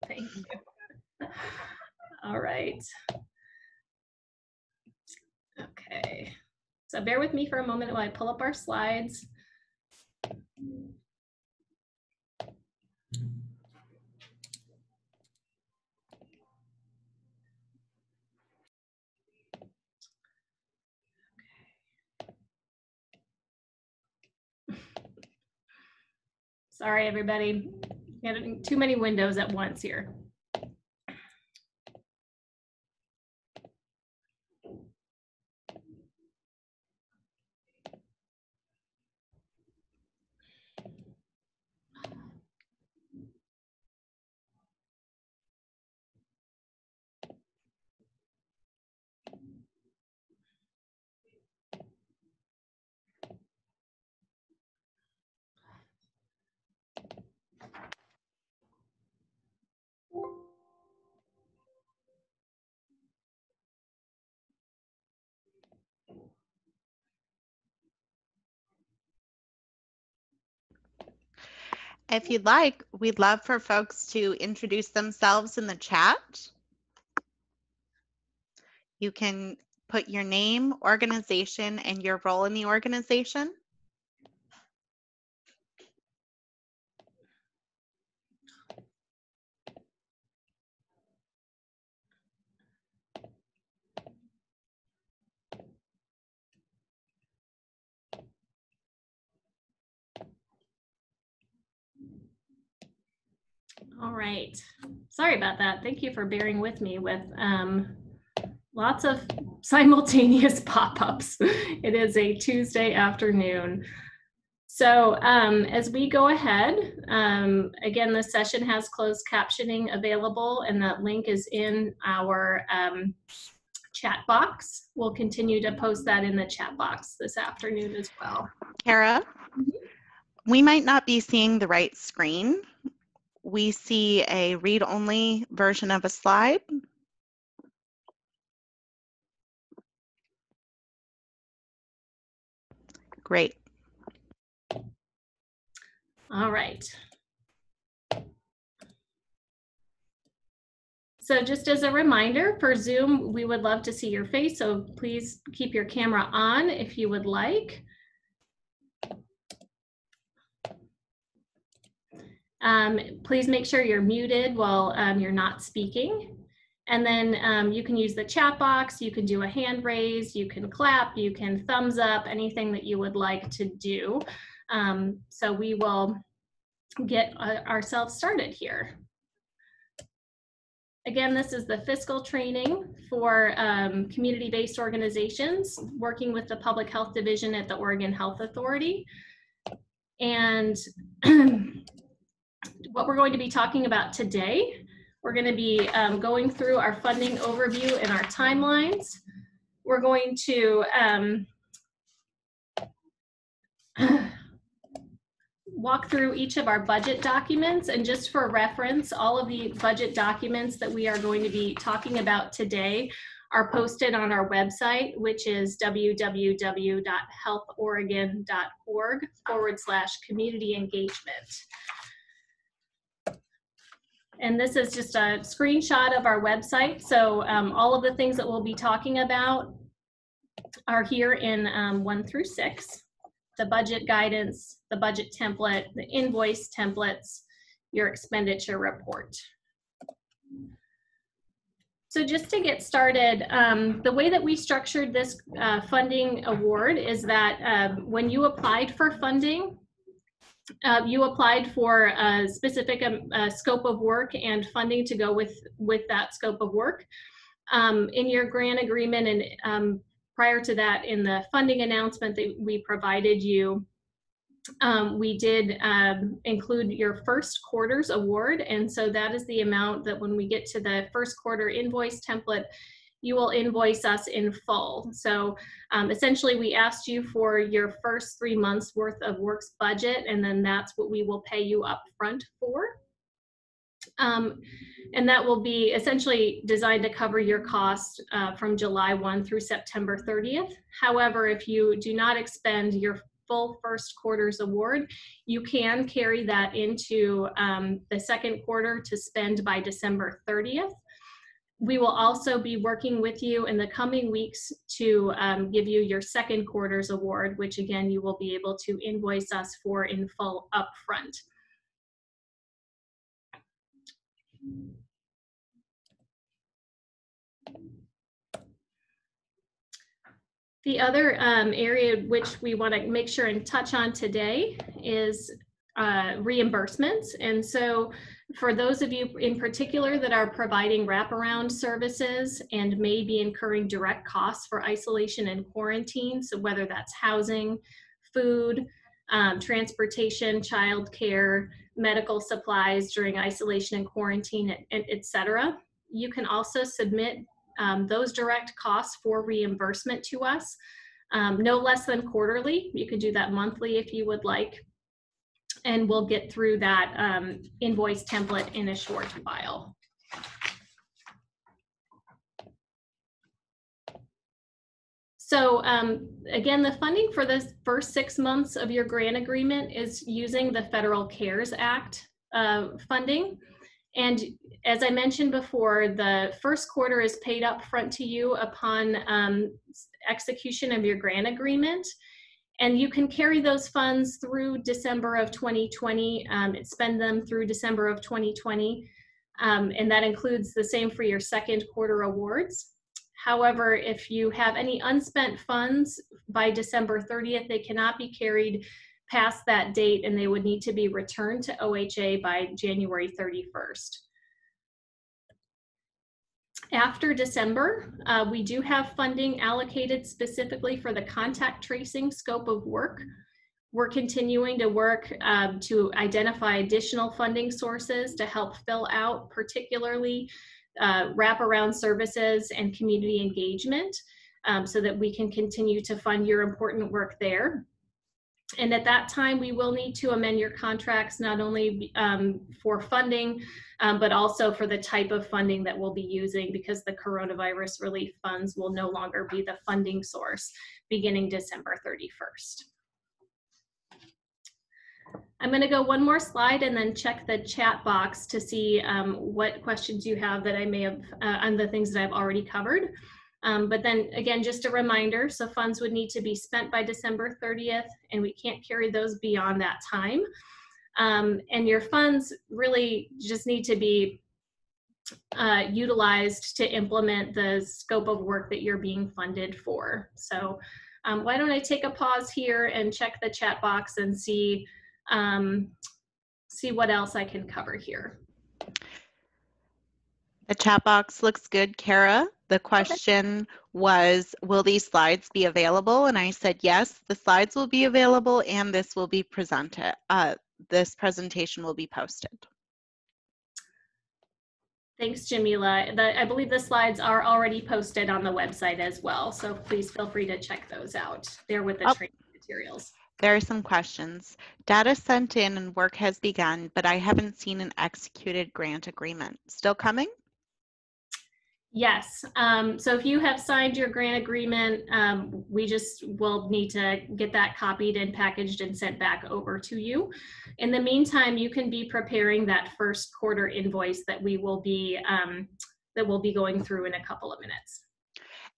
Thank you. All right. Okay. So bear with me for a moment while I pull up our slides. Sorry, everybody. Getting too many windows at once here. If you'd like, we'd love for folks to introduce themselves in the chat. You can put your name, organization, and your role in the organization. All right. Sorry about that. Thank you for bearing with me with lots of simultaneous pop-ups. It is a Tuesday afternoon. So as we go ahead, again, the session has closed captioning available, and that link is in our chat box. We'll continue to post that in the chat box this afternoon as well. Kara, we might not be seeing the right screen. We see a read-only version of a slide. Great. All right. So just as a reminder, for Zoom, we would love to see your face, so please keep your camera on if you would like. Please make sure you're muted while you're not speaking. And then you can use the chat box, you can do a hand raise, you can clap, you can thumbs up, anything that you would like to do. So we will get ourselves started here. Again, this is the fiscal training for community-based organizations working with the Public Health Division at the Oregon Health Authority. And what we're going to be talking about today, we're going to be going through our funding overview and our timelines. We're going to walk through each of our budget documents, and just for reference, all of the budget documents that we are going to be talking about today are posted on our website, which is www.healthoregon.org/community engagement. And this is just a screenshot of our website. So all of the things that we'll be talking about are here in 1 through 6. The budget guidance, the budget template, the invoice templates, your expenditure report. So just to get started, the way that we structured this funding award is that when you applied for funding, you applied for a specific scope of work and funding to go with that scope of work. In your grant agreement and prior to that, in the funding announcement that we provided you, we did include your first quarter's award. And so that is the amount that when we get to the first quarter invoice template, you will invoice us in full. So essentially we asked you for your first 3 months worth of works budget, and then that's what we will pay you up front for. And that will be essentially designed to cover your cost from July 1 through September 30th. However, if you do not expend your full first quarter's award, you can carry that into the second quarter to spend by December 30th. We will also be working with you in the coming weeks to give you your second quarter's award, which again, you will be able to invoice us for in full upfront. The other area which we want to make sure and touch on today is reimbursements. And so for those of you in particular that are providing wraparound services and may be incurring direct costs for isolation and quarantine, so whether that's housing, food, transportation, childcare, medical supplies during isolation and quarantine, et cetera, you can also submit those direct costs for reimbursement to us, no less than quarterly. You could do that monthly if you would like, and we'll get through that invoice template in a short while. So again, the funding for the first 6 months of your grant agreement is using the Federal CARES Act funding. And as I mentioned before, the first quarter is paid up front to you upon execution of your grant agreement. And you can carry those funds through December of 2020, spend them through December of 2020. And that includes the same for your second quarter awards. However, if you have any unspent funds by December 30th, they cannot be carried past that date, and they would need to be returned to OHA by January 31st. After December, we do have funding allocated specifically for the contact tracing scope of work. We're continuing to work to identify additional funding sources to help fill out particularly wraparound services and community engagement so that we can continue to fund your important work there. And at that time, we will need to amend your contracts, not only for funding, but also for the type of funding that we'll be using, because the coronavirus relief funds will no longer be the funding source beginning December 31st. I'm going to go one more slide and then check the chat box to see what questions you have that I may have on the things that I've already covered. But then again, just a reminder, so funds would need to be spent by December 30th, and we can't carry those beyond that time. And your funds really just need to be utilized to implement the scope of work that you're being funded for. So why don't I take a pause here and check the chat box and see what else I can cover here. The chat box looks good, Kara. The question was, will these slides be available? And I said, yes, the slides will be available and this will be presented. This presentation will be posted. Thanks, Jamila. I believe the slides are already posted on the website as well. So please feel free to check those out. They're with the training materials. There are some questions. Data sent in and work has begun, but I haven't seen an executed grant agreement. Still coming? Yes. So if you have signed your grant agreement, we just will need to get that copied and packaged and sent back over to you. In the meantime, you can be preparing that first quarter invoice that we will be going through in a couple of minutes.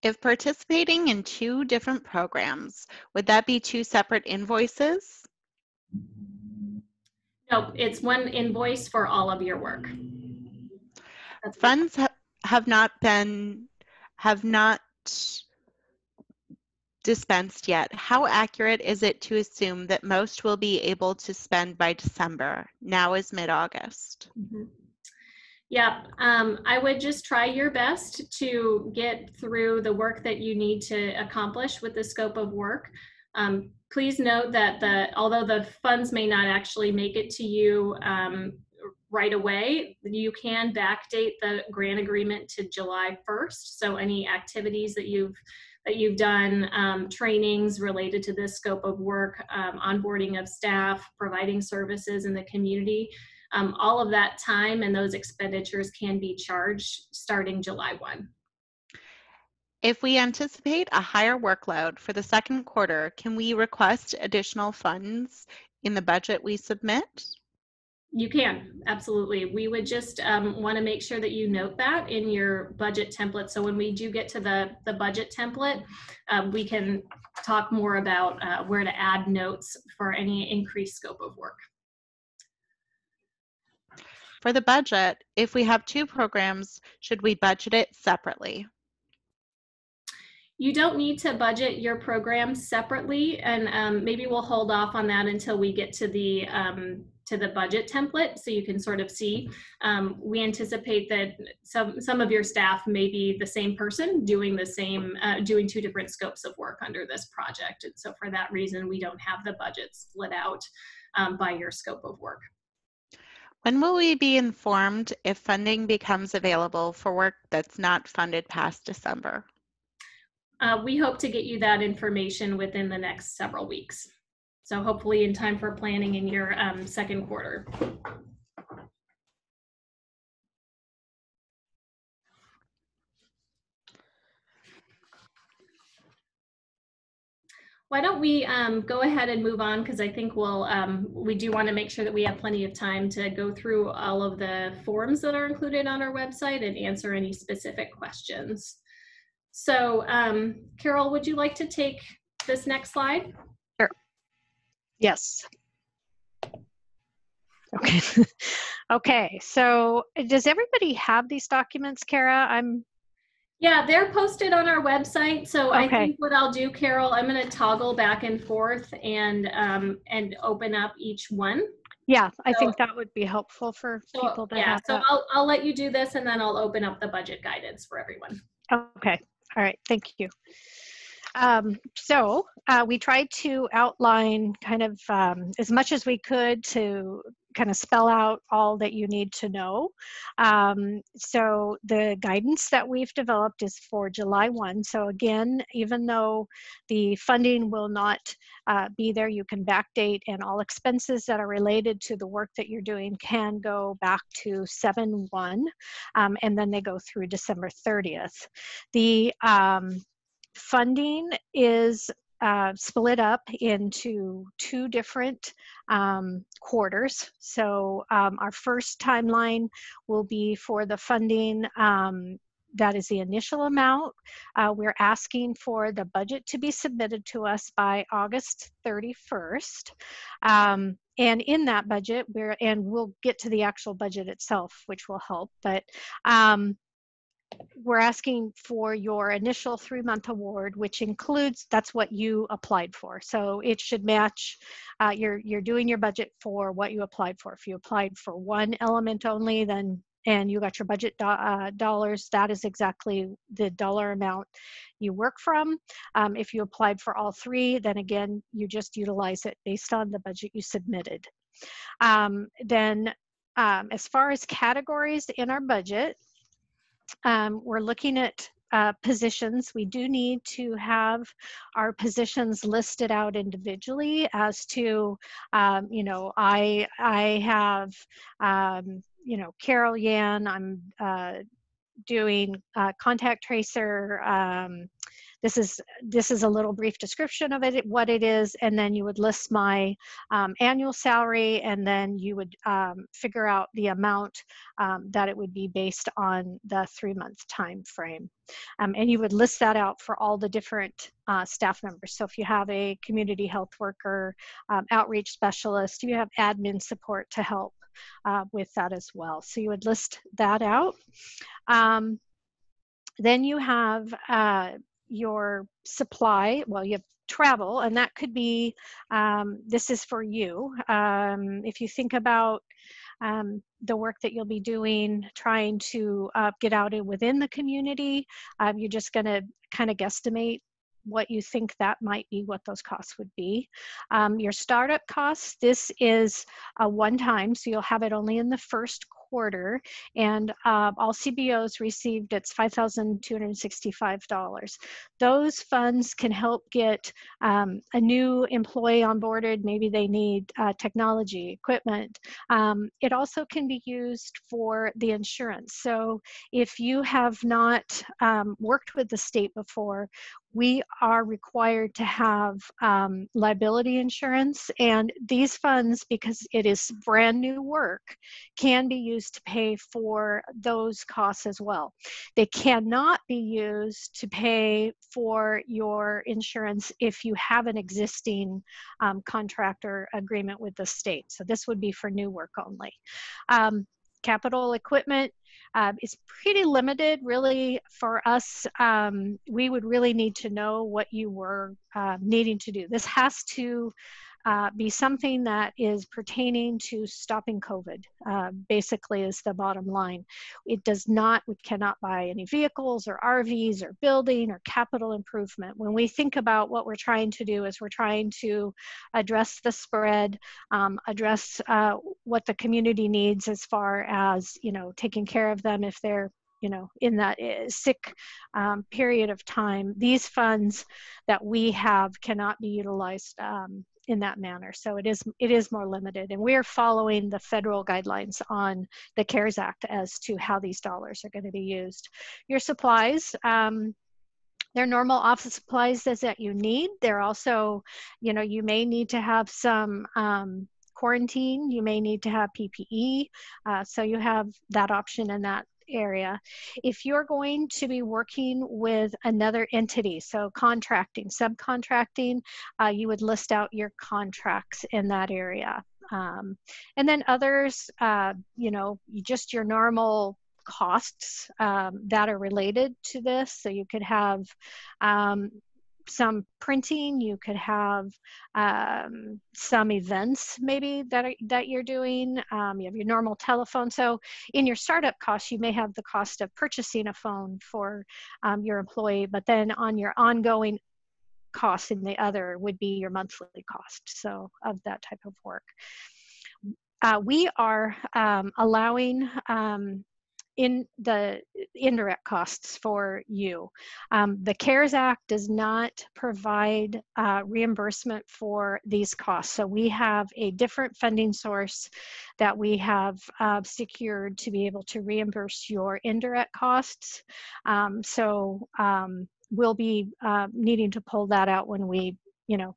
If participating in 2 different programs, would that be 2 separate invoices? No, it's one invoice for all of your work. Funds have not dispensed yet. How accurate is it to assume that most will be able to spend by December? Now is mid-August. Mm-hmm. Yeah, I would just try your best to get through the work that you need to accomplish with the scope of work. Please note that although the funds may not actually make it to you right away, you can backdate the grant agreement to July 1st. So any activities that you've done, trainings related to this scope of work, onboarding of staff, providing services in the community, all of that time and those expenditures can be charged starting July 1. If we anticipate a higher workload for the second quarter, can we request additional funds in the budget we submit? You can, absolutely. We would just want to make sure that you note that in your budget template. So when we do get to the budget template, we can talk more about where to add notes for any increased scope of work. For the budget, if we have two programs, should we budget it separately? You don't need to budget your programs separately, and maybe we'll hold off on that until we get to the budget template, so you can sort of see. We anticipate that some of your staff may be the same person doing the same, doing two different scopes of work under this project, and so for that reason, we don't have the budget split out by your scope of work. When will we be informed if funding becomes available for work that's not funded past December? We hope to get you that information within the next several weeks. So hopefully in time for planning in your second quarter. Why don't we go ahead and move on, because I think we do want to make sure that we have plenty of time to go through all of the forms that are included on our website and answer any specific questions. So Carol, would you like to take this next slide? Sure. Yes. Okay. Okay, so does everybody have these documents, Kara? Yeah, they're posted on our website. So Okay. I think what I'll do, Carol, I'm going to toggle back and forth and open up each one. Yeah, I think that would be helpful for people to have that. So I'll let you do this, and then I'll open up the budget guidance for everyone. Okay. All right. Thank you. So we tried to outline kind of as much as we could to kind of spell out all that you need to know. So the guidance that we've developed is for July 1. So again, even though the funding will not be there, you can backdate, and all expenses that are related to the work that you're doing can go back to 7/1, and then they go through December 30th. The funding is split up into two different quarters. So our first timeline will be for the funding that is the initial amount. We're asking for the budget to be submitted to us by August 31st. And in that budget, we'll get to the actual budget itself, which will help, but we're asking for your initial 3-month award, which includes, that's what you applied for. So it should match, you're doing your budget for what you applied for. If you applied for one element only, then, and you got your budget dollars, that is exactly the dollar amount you work from. If you applied for all three, then again, you just utilize it based on the budget you submitted. Then as far as categories in our budget, we're looking at positions. We do need to have our positions listed out individually as to, you know, I have, you know, Carol Yan, I'm doing contact tracer. This is a little brief description of it, what it is, and then you would list my annual salary, and then you would figure out the amount that it would be based on the 3-month time frame. And you would list that out for all the different staff members. So if you have a community health worker, outreach specialist, you have admin support to help with that as well. So you would list that out. Then you have your supply, well, you have travel, and that could be, this is for you. If you think about the work that you'll be doing, trying to get out within the community, you're just going to kind of guesstimate what you think that might be, what those costs would be. Your startup costs, this is a one-time, so you'll have it only in the first quarter, and all CBOs received, it's $5,265. Those funds can help get a new employee onboarded. Maybe they need technology, equipment. It also can be used for the insurance. So if you have not worked with the state before, we are required to have liability insurance, and these funds, because it is brand new work, can be used to pay for those costs as well. They cannot be used to pay for your insurance if you have an existing contract or agreement with the state. So this would be for new work only. Capital equipment is pretty limited, really, for us. We would really need to know what you were needing to do. This has to be something that is pertaining to stopping COVID, basically, is the bottom line. It does not, we cannot buy any vehicles or RVs or building or capital improvement. When we think about what we're trying to do, is we're trying to address the spread, address what the community needs as far as, you know, taking care of them if they're, you know, in that sick period of time. These funds that we have cannot be utilized in that manner. So it is more limited, and we're following the federal guidelines on the CARES Act as to how these dollars are going to be used. Your supplies, they're normal office supplies that you need. They're also, you know, you may need to have some quarantine, you may need to have PPE, so you have that option in that area. If you're going to be working with another entity, so contracting, subcontracting, you would list out your contracts in that area. And then others, you know, just your normal costs that are related to this. So you could have some printing, you could have some events maybe that you're doing. You have your normal telephone. So in your startup costs, you may have the cost of purchasing a phone for your employee, but then on your ongoing costs in the other would be your monthly cost, so of that type of work. We are allowing in the indirect costs for you. The CARES Act does not provide reimbursement for these costs. So we have a different funding source that we have secured to be able to reimburse your indirect costs. We'll be needing to pull that out when we, you know,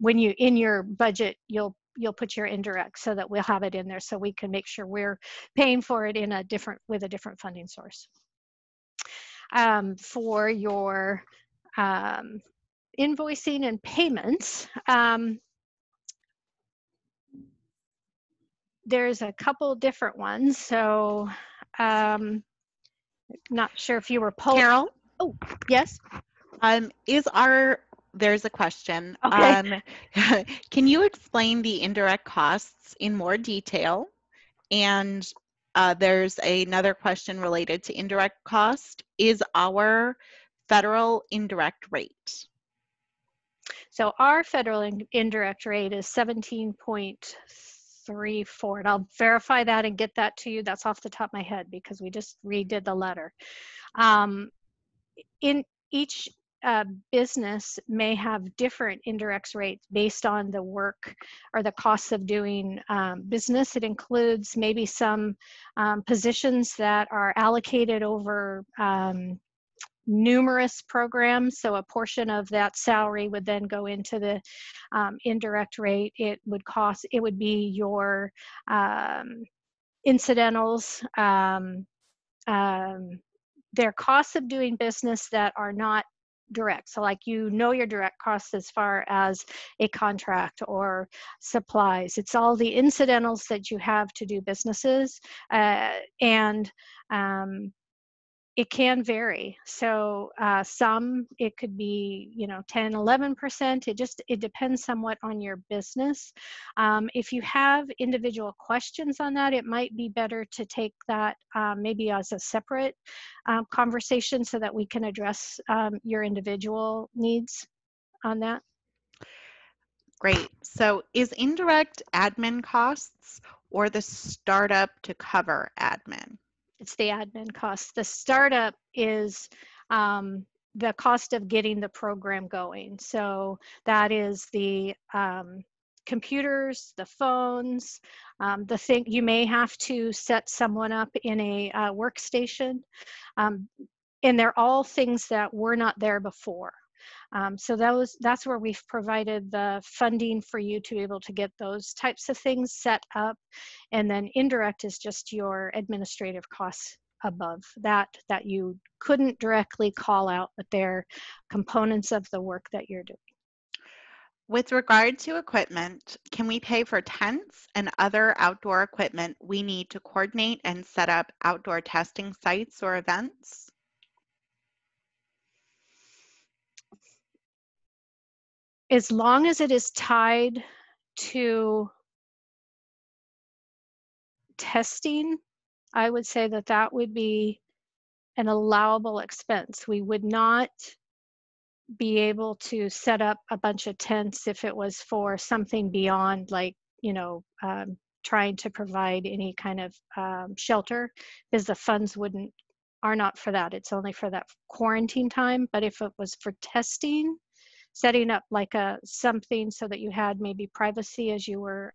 when you, in your budget, you'll put your indirect, so that we'll have it in there so we can make sure we're paying for it in a different, with a different funding source. For your invoicing and payments, there's a couple different ones. So not sure if you were Carol? Oh, yes. There's a question. Okay. Can you explain the indirect costs in more detail? And there's another question related to indirect cost. Is our federal indirect rate? So our federal indirect rate is 17.34, and I'll verify that and get that to you. That's off the top of my head because we just redid the letter. In each business may have different indirect rates based on the work or the costs of doing business. It includes maybe some positions that are allocated over numerous programs. So a portion of that salary would then go into the indirect rate. It would be your incidentals, their costs of doing business that are not direct. So like, you know, your direct costs as far as a contract or supplies. It's all the incidentals that you have to do businesses. And It can vary. So some, it could be, 10, 11%. It depends somewhat on your business. If you have individual questions on that, it might be better to take that maybe as a separate conversation so that we can address your individual needs on that. Great. So is indirect admin costs or the startup to cover admin? It's the admin costs. The startup is the cost of getting the program going. So that is the computers, the phones, the thing. You may have to set someone up in a workstation, and they're all things that were not there before. So that's where we've provided the funding for you to be able to get those types of things set up. And then indirect is just your administrative costs above that you couldn't directly call out, but they're components of the work that you're doing. With regard to equipment, can we pay for tents and other outdoor equipment we need to coordinate and set up outdoor testing sites or events? As long as it is tied to testing, I would say that would be an allowable expense. We would not be able to set up a bunch of tents if it was for something beyond, like, trying to provide any kind of shelter, because the funds are not for that. It's only for that quarantine time. But if it was for testing, setting up like something so that you had maybe privacy as you were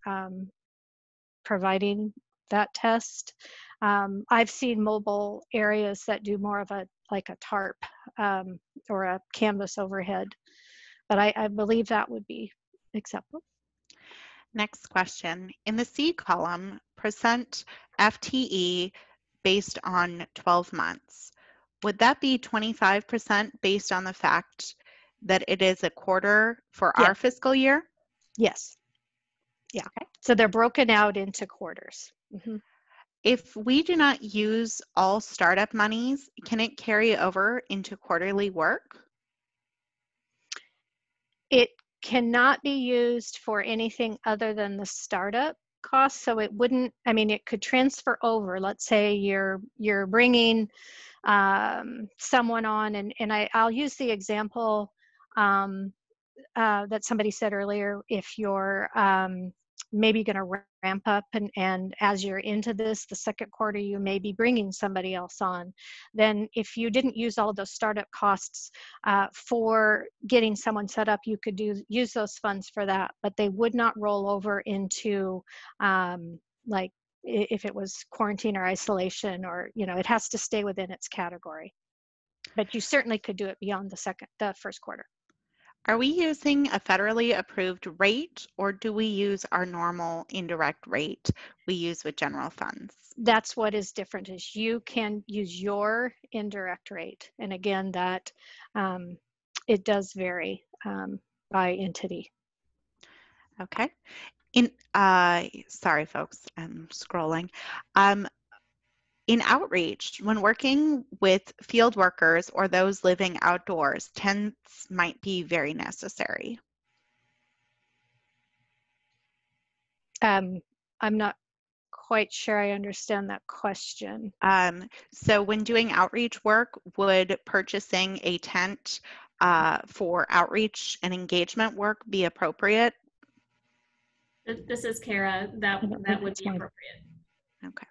providing that test. I've seen mobile areas that do more of like a tarp or a canvas overhead, but I believe that would be acceptable. Next question. In the C column, percent FTE based on 12 months. Would that be 25% based on the fact that it is a quarter for our fiscal year? Yes. Yeah. Okay. So they're broken out into quarters. Mm-hmm. If we do not use all startup monies, can it carry over into quarterly work? It cannot be used for anything other than the startup costs. So it wouldn't, it could transfer over. Let's say you're bringing someone on, and I'll use the example that somebody said earlier. If you're maybe going to ramp up, and as you're into this, the second quarter, you may be bringing somebody else on. Then if you didn't use all those startup costs for getting someone set up, you could use those funds for that, but they would not roll over into like if it was quarantine or isolation, or it has to stay within its category. But you certainly could do it beyond the first quarter. Are we using a federally approved rate, or do we use our normal indirect rate we use with general funds? That's what is different, is you can use your indirect rate. And again, that it does vary by entity. Okay. Sorry, folks, I'm scrolling. In outreach, when working with field workers or those living outdoors, tents might be very necessary. I'm not quite sure I understand that question. So when doing outreach work, would purchasing a tent for outreach and engagement work be appropriate? This is Kara. That would be appropriate. Okay.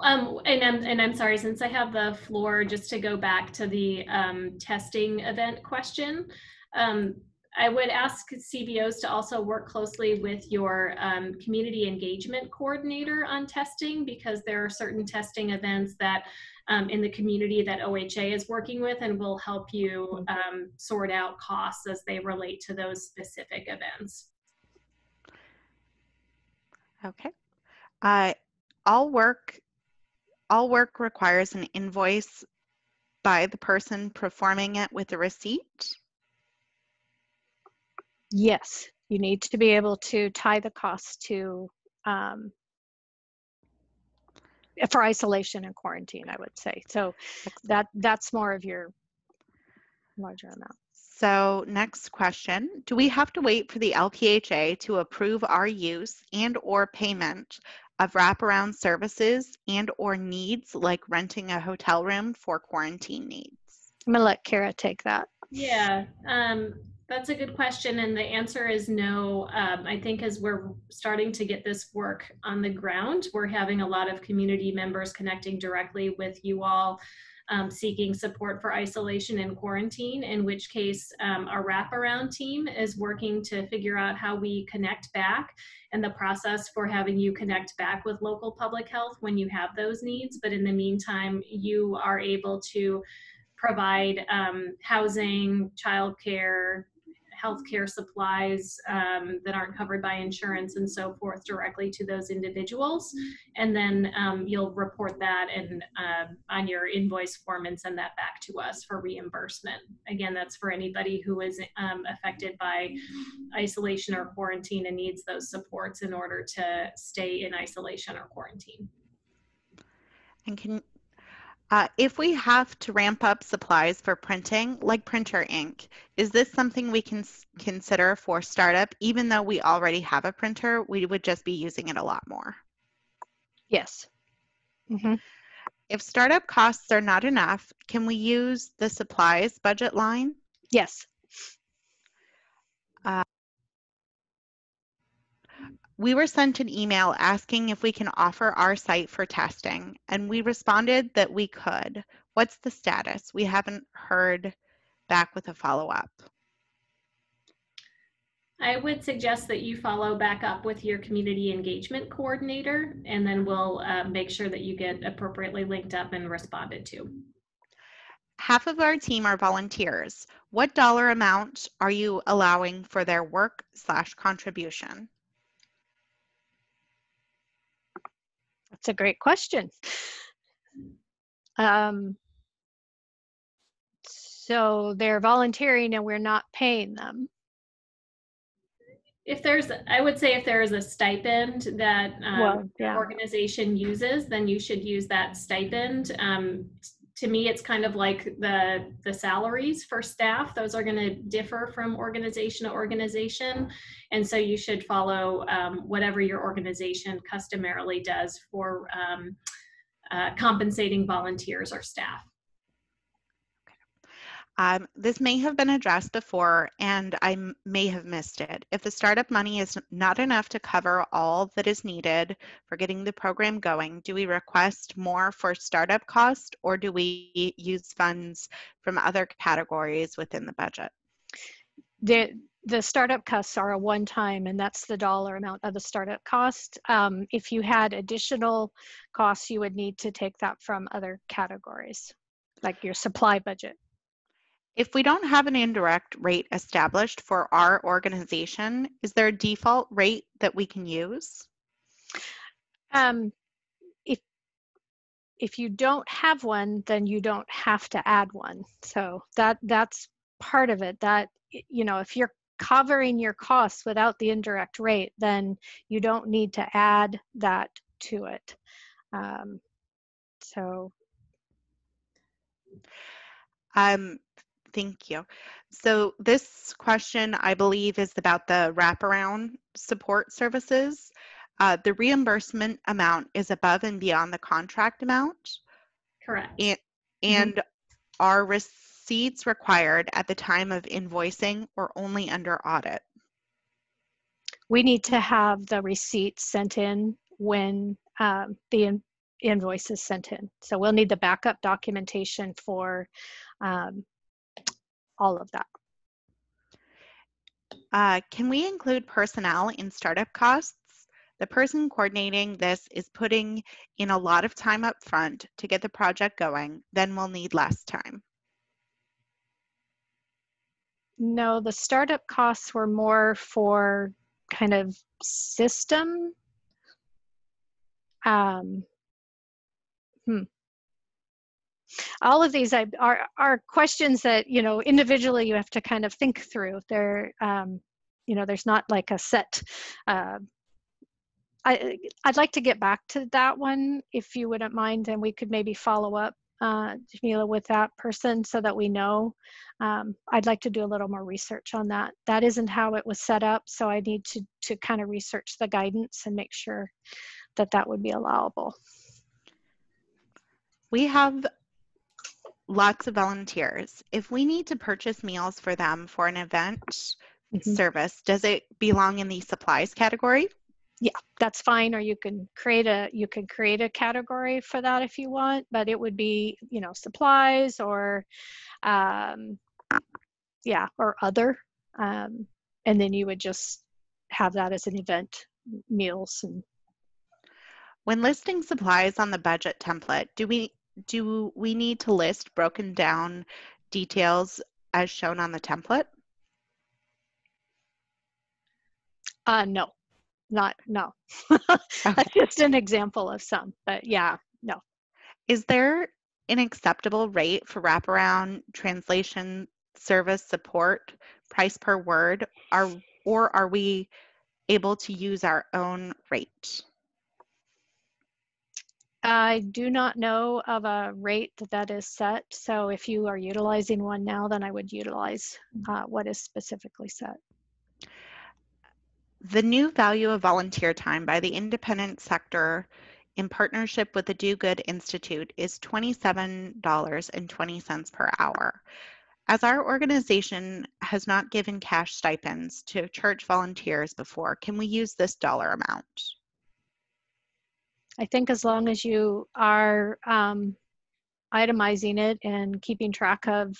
And I'm sorry, since I have the floor, just to go back to the testing event question, I would ask CBOs to also work closely with your community engagement coordinator on testing, because there are certain testing events that in the community that OHA is working with, and will help you sort out costs as they relate to those specific events. Okay. All work requires an invoice by the person performing it with a receipt? Yes, you need to be able to tie the cost to for isolation and quarantine, I would say. So that's more of your larger amount. So next question, do we have to wait for the LPHA to approve our use and or payment of wraparound services and or needs like renting a hotel room for quarantine needs? I'm gonna let Kara take that. Yeah, that's a good question, and the answer is no. I think as we're starting to get this work on the ground, we're having a lot of community members connecting directly with you all, seeking support for isolation and quarantine, in which case our wraparound team is working to figure out how we connect back and the process for having you connect back with local public health when you have those needs. But in the meantime, you are able to provide housing, childcare, healthcare supplies that aren't covered by insurance and so forth directly to those individuals. And then you'll report that on your invoice form and send that back to us for reimbursement. Again, that's for anybody who is affected by isolation or quarantine and needs those supports in order to stay in isolation or quarantine. And if we have to ramp up supplies for printing, like printer ink, is this something we can consider for startup? Even though we already have a printer, we would just be using it a lot more. Yes. Mm-hmm. If startup costs are not enough, can we use the supplies budget line? Yes. We were sent an email asking if we can offer our site for testing, and we responded that we could. What's the status? We haven't heard back with a follow-up. I would suggest that you follow back up with your community engagement coordinator, and then we'll make sure that you get appropriately linked up and responded to. Half of our team are volunteers. What dollar amount are you allowing for their work/contribution? That's a great question. So they're volunteering and we're not paying them. I would say if there is a stipend that yeah. organization uses, then you should use that stipend. To me, it's kind of like the salaries for staff. Those are going to differ from organization to organization. And so you should follow whatever your organization customarily does for compensating volunteers or staff. This may have been addressed before, and I may have missed it. If the startup money is not enough to cover all that is needed for getting the program going, do we request more for startup cost, or do we use funds from other categories within the budget? The startup costs are a one-time, and that's the dollar amount of the startup cost. If you had additional costs, you would need to take that from other categories, like your supply budget. If we don't have an indirect rate established for our organization, is there a default rate that we can use? If you don't have one, then you don't have to add one. So that's part of it. That, you know, if you're covering your costs without the indirect rate, then you don't need to add that to it. Thank you. So this question, I believe, is about the wraparound support services. The reimbursement amount is above and beyond the contract amount. Correct. And are receipts required at the time of invoicing or only under audit? We need to have the receipts sent in when the invoice is sent in. So we'll need the backup documentation for all of that. Can we include personnel in startup costs? The person coordinating this is putting in a lot of time up front to get the project going, then we'll need less time. No, the startup costs were more for kind of system. All of these are questions that, you know, individually you have to kind of think through. They're, you know, there's not like a set I'd like to get back to that one, if you wouldn't mind, and we could maybe follow up, Jamila, with that person so that we know. I'd like to do a little more research on that. That isn't how it was set up, so I need to kind of research the guidance and make sure that that would be allowable. We have lots of volunteers. If we need to purchase meals for them for an event service, does it belong in the supplies category? Yeah, that's fine. Or you can create a category for that if you want, but it would be, you know, supplies or yeah, or other, and then you would just have that as an event meals. And when listing supplies on the budget template, do we need to list broken down details as shown on the template? No. That's just an example of some, but yeah, no. Is there an acceptable rate for wraparound translation service support, price per word, or are we able to use our own rate? I do not know of a rate that is set. So if you are utilizing one now, then I would utilize what is specifically set. The new value of volunteer time by the independent sector in partnership with the Do Good Institute is $27.20 per hour. As our organization has not given cash stipends to church volunteers before, can we use this dollar amount? I think as long as you are itemizing it and keeping track of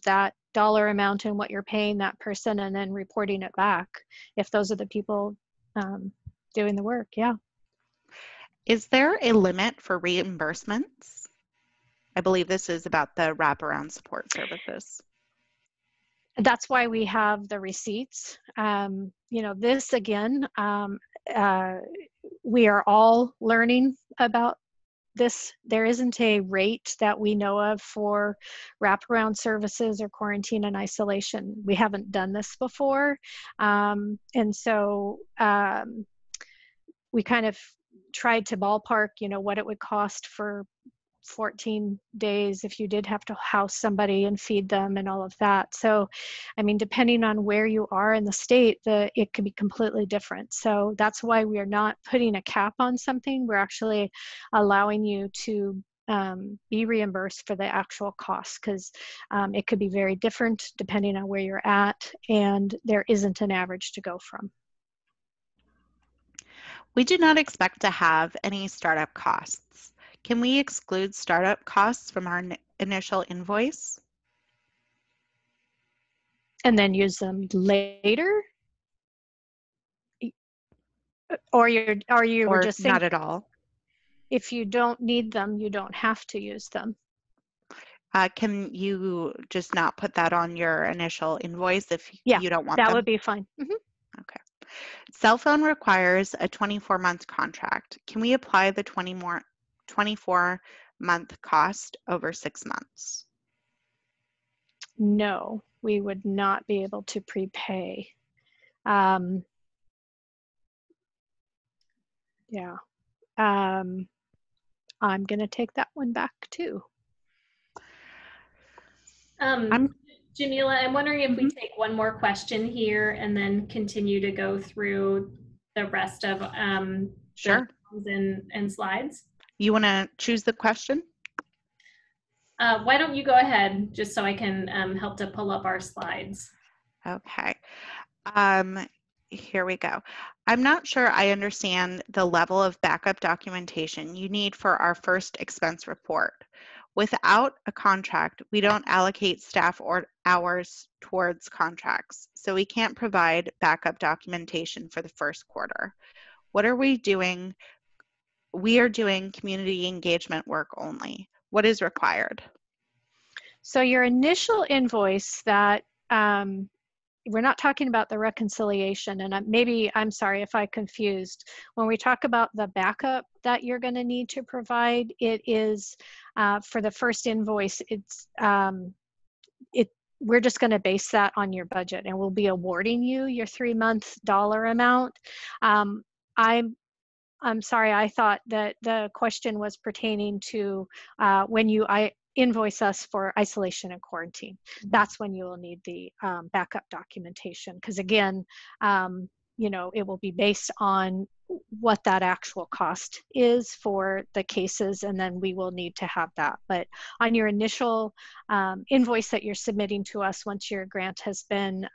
that dollar amount and what you're paying that person, and then reporting it back, if those are the people doing the work, yeah. Is there a limit for reimbursements? I believe this is about the wraparound support services. That's why we have the receipts. You know, this again, we are all learning about this. There isn't a rate that we know of for wraparound services or quarantine and isolation. We haven't done this before. And so we kind of tried to ballpark, you know, what it would cost for 14 days if you did have to house somebody and feed them and all of that. So, I mean, depending on where you are in the state, it could be completely different. So that's why we are not putting a cap on something. We're actually allowing you to be reimbursed for the actual cost, because it could be very different depending on where you're at, and there isn't an average to go from. We do not expect to have any startup costs. Can we exclude startup costs from our initial invoice? And then use them later? Or you were just saying, not at all? if you don't need them, you don't have to use them. Can you just not put that on your initial invoice if you don't want that them? would be fine. Okay. Cell phone requires a 24-month contract. Can we apply the 24-month cost over 6 months? No, we would not be able to prepay. Yeah. I'm going to take that one back too. Jamila, I'm wondering if we take one more question here and then continue to go through the rest of Sure. and slides. You want to choose the question? Why don't you go ahead, just so I can help to pull up our slides. Okay. Here we go. I'm not sure I understand the level of backup documentation you need for our first expense report. Without a contract, we don't allocate staff or hours towards contracts, so we can't provide backup documentation for the first quarter. What are we doing? We are doing community engagement work only. What is required? So your initial invoice that, we're not talking about the reconciliation, and I'm sorry if I confused. When we talk about the backup that you're going to need to provide, it is for the first invoice. We're just going to base that on your budget, and we'll be awarding you your 3-month dollar amount. I'm sorry, I thought that the question was pertaining to when you invoice us for isolation and quarantine. That's when you will need the backup documentation, because again, you know, it will be based on what that actual cost is for the cases, and then we will need to have that. But on your initial invoice that you're submitting to us once your grant has been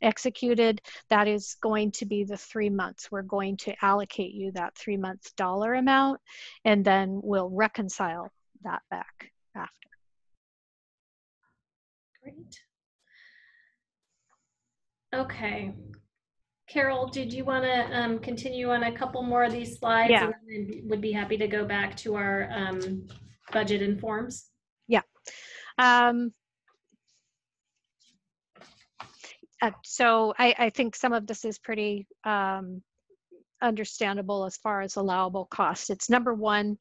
executed, that is going to be the 3 months. We're going to allocate you that 3-month dollar amount, and then we'll reconcile that back after. Great. Okay. Carol, did you want to continue on a couple more of these slides? Yeah. And then would be happy to go back to our budget and forms. Yeah. So I think some of this is pretty understandable as far as allowable costs. It's number one,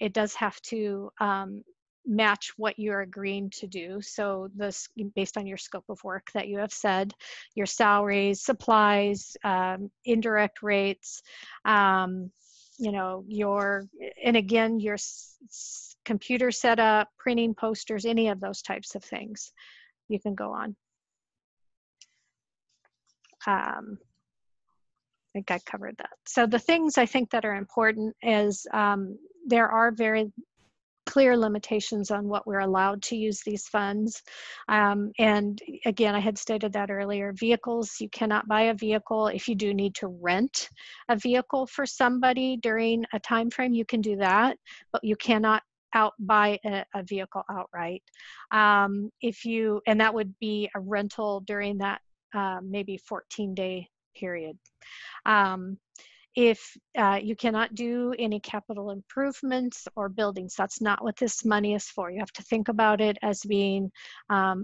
it does have to match what you're agreeing to do. So this, based on your scope of work that you have said, your salaries, supplies, indirect rates, you know, and again, your computer setup, printing posters, any of those types of things. You can go on. I think I covered that. So the things I think that are important is there are very clear limitations on what we're allowed to use these funds. And again, I had stated that earlier, vehicles, you cannot buy a vehicle. If you do need to rent a vehicle for somebody during a time frame, you can do that, but you cannot buy a vehicle outright. And that would be a rental during that maybe 14-day period. If you cannot do any capital improvements or buildings, that's not what this money is for. You have to think about it as being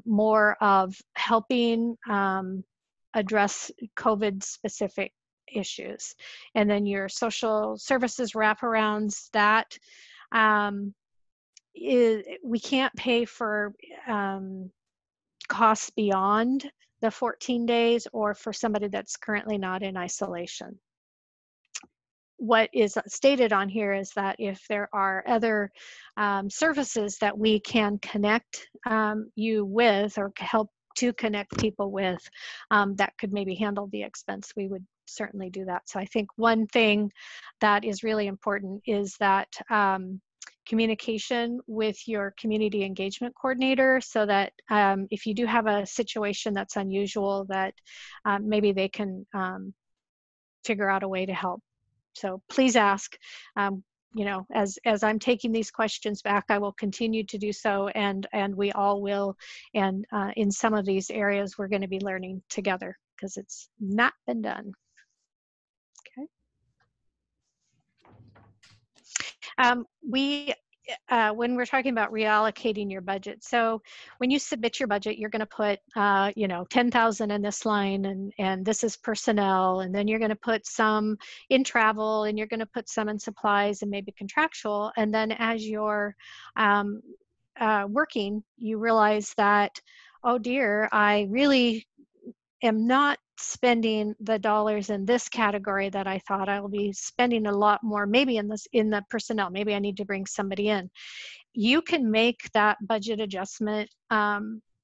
more of helping address COVID-specific issues. And then your social services wraparounds, that we can't pay for costs beyond the 14 days or for somebody that's currently not in isolation. What is stated on here is that if there are other services that we can connect you with or help to connect people with that could maybe handle the expense, we would certainly do that. So I think one thing that is really important is that communication with your community engagement coordinator, so that if you do have a situation that's unusual, that maybe they can figure out a way to help. So please ask. You know, as I'm taking these questions back, I will continue to do so, and we all will. And in some of these areas, we're going to be learning together because it's not been done. Okay. When we're talking about reallocating your budget, so when you submit your budget, you're going to put, you know, 10,000 in this line, and this is personnel, and then you're going to put some in travel, and you're going to put some in supplies and maybe contractual, and then as you're working, you realize that, oh dear, I really am not spending the dollars in this category that I thought I will be spending a lot more, maybe in the personnel, maybe I need to bring somebody in. You can make that budget adjustment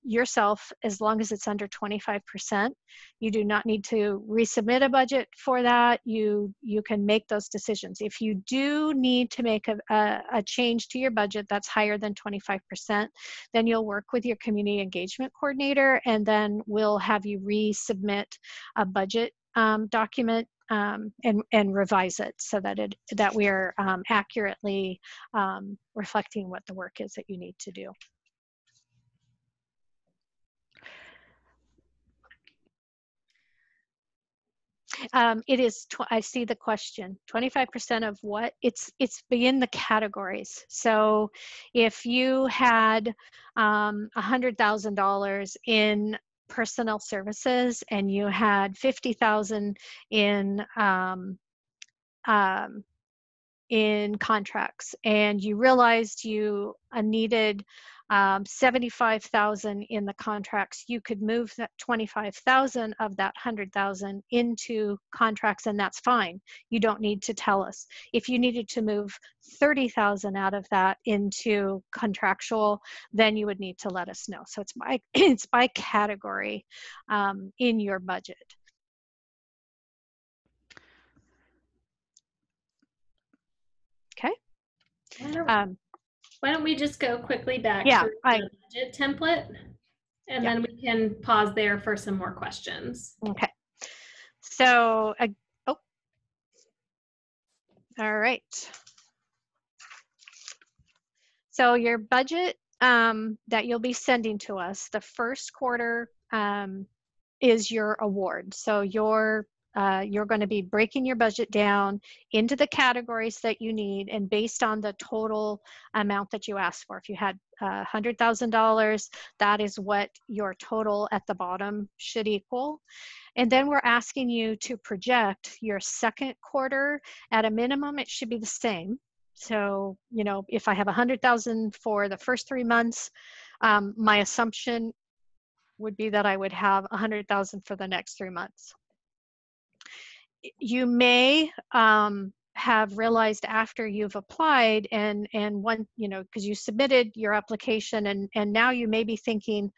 yourself as long as it's under 25%. You do not need to resubmit a budget for that. You can make those decisions. If you do need to make a change to your budget that's higher than 25%, then you'll work with your community engagement coordinator, and then we'll have you resubmit a budget document and revise it so that we are accurately reflecting what the work is that you need to do. It is, I see the question, 25% of what? It's in the categories. So if you had $100,000 in personnel services and you had 50,000 in contracts, and you realized you needed 75,000 in the contracts, you could move that 25,000 of that 100,000 into contracts, and that's fine. You don't need to tell us. If you needed to move 30,000 out of that into contractual, then you would need to let us know. So it's by it's by category in your budget. Okay. Why don't we just go quickly back Yeah, through the budget template, and then we can pause there for some more questions. Okay. So, oh, all right. So your budget that you'll be sending to us, the first quarter is your award. So you're going to be breaking your budget down into the categories that you need, and based on the total amount that you asked for. If you had $100,000, that is what your total at the bottom should equal. And then we're asking you to project your second quarter. At a minimum, it should be the same. So, you know, if I have 100,000 for the first 3 months, my assumption would be that I would have 100,000 for the next 3 months. You may have realized after you've applied and one, you know, because you submitted your application, and now you may be thinking,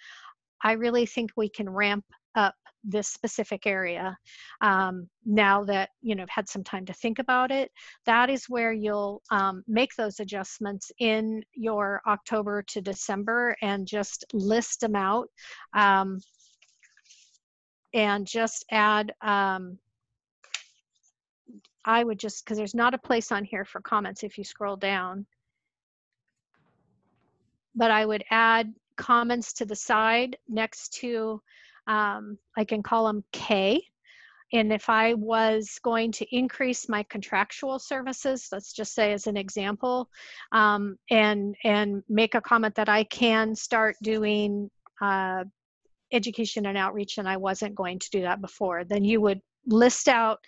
I really think we can ramp up this specific area. Now that, you know, I've had some time to think about it, that is where you'll make those adjustments in your October to December and just list them out, and just add, I would just, because there's not a place on here for comments if you scroll down, but I would add comments to the side next to, I can call them K. And if I was going to increase my contractual services, let's just say as an example, and make a comment that I can start doing education and outreach, and I wasn't going to do that before, then you would list out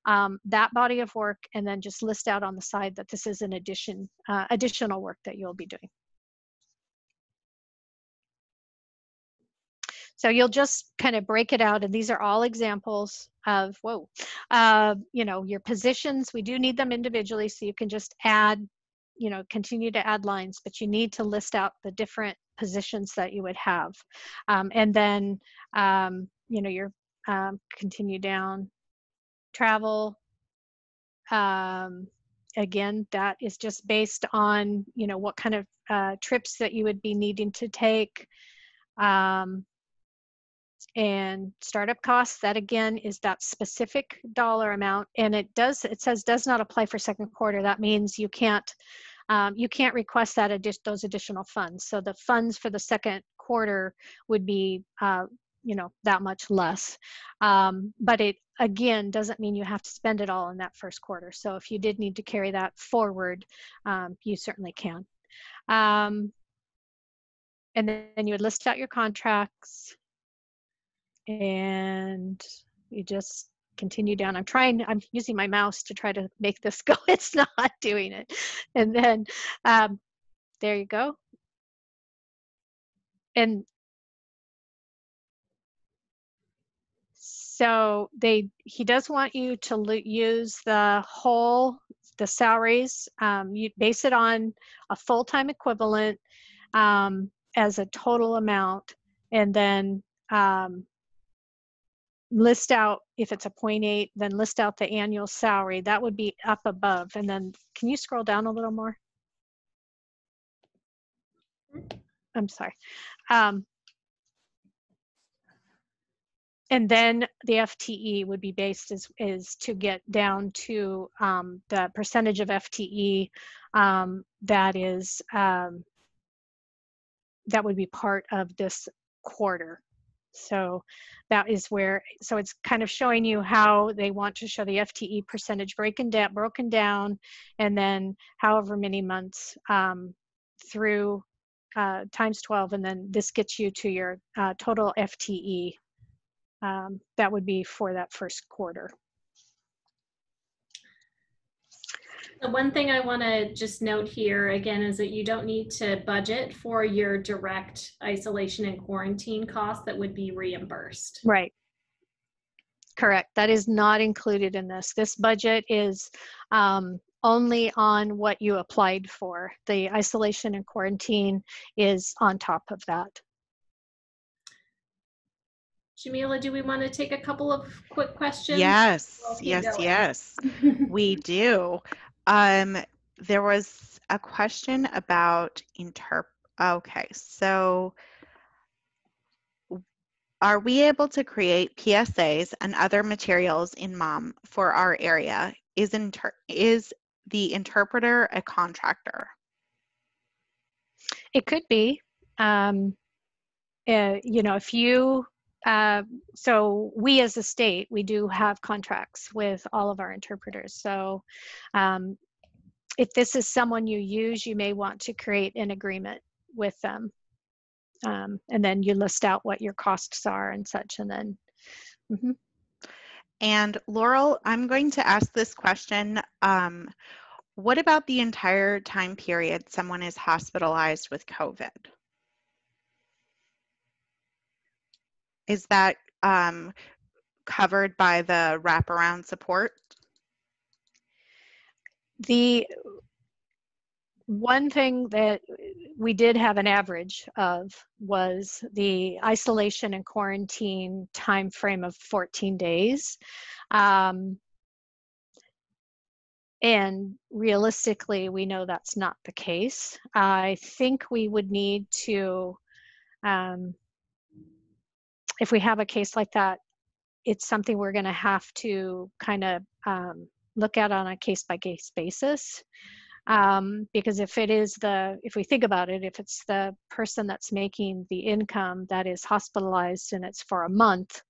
that body of work, and then just list out on the side that this is an additional work that you'll be doing. So you'll just kind of break it out, and these are all examples of, you know, your positions. We do need them individually, so you can just add, you know, continue to add lines, but you need to list out the different positions that you would have. And then, you know, your continue down, travel. Again, that is just based on, you know, what kind of trips that you would be needing to take. And startup costs, that again is that specific dollar amount, and it says does not apply for second quarter. That means you can't request that those additional funds. So the funds for the second quarter would be you know, that much less, but it again doesn't mean you have to spend it all in that first quarter. So if you did need to carry that forward, you certainly can. And then you would list out your contracts, and you just continue down. I'm using my mouse to try to make this go. It's not doing it. And then there you go. And so he does want you to use the salaries. You base it on a full-time equivalent as a total amount, and then list out, if it's a 0.8, then list out the annual salary. That would be up above. And then can you scroll down a little more? I'm sorry. And then the FTE would be based is to get down to the percentage of FTE that is that would be part of this quarter. So that is where, so it's kind of showing you how they want to show the FTE percentage broken down, and then however many months through times 12, and then this gets you to your total FTE. That would be for that first quarter. The one thing I want to just note here again is that you don't need to budget for your direct isolation and quarantine costs that would be reimbursed. Right. Correct. That is not included in this. This budget is only on what you applied for. The isolation and quarantine is on top of that. Jamila, do we want to take a couple of quick questions? Yes, We'll keep yes, going. yes, we do. There was a question about okay, so are we able to create PSAs and other materials in MOM for our area? Is the interpreter a contractor? It could be. You know, if you, so we as a state, we do have contracts with all of our interpreters. So if this is someone you use, you may want to create an agreement with them. And then you list out what your costs are and such, and then. Mm-hmm. And Laurel, I'm going to ask this question. What about the entire time period someone is hospitalized with COVID? Is that covered by the wraparound support? The one thing that we did have an average of was the isolation and quarantine time frame of 14 days. And realistically, we know that's not the case. I think we would need to, if we have a case like that, it's something we're going to have to kind of look at on a case-by-case basis. Because if we think about it, if it's the person that's making the income that is hospitalized and it's for a month,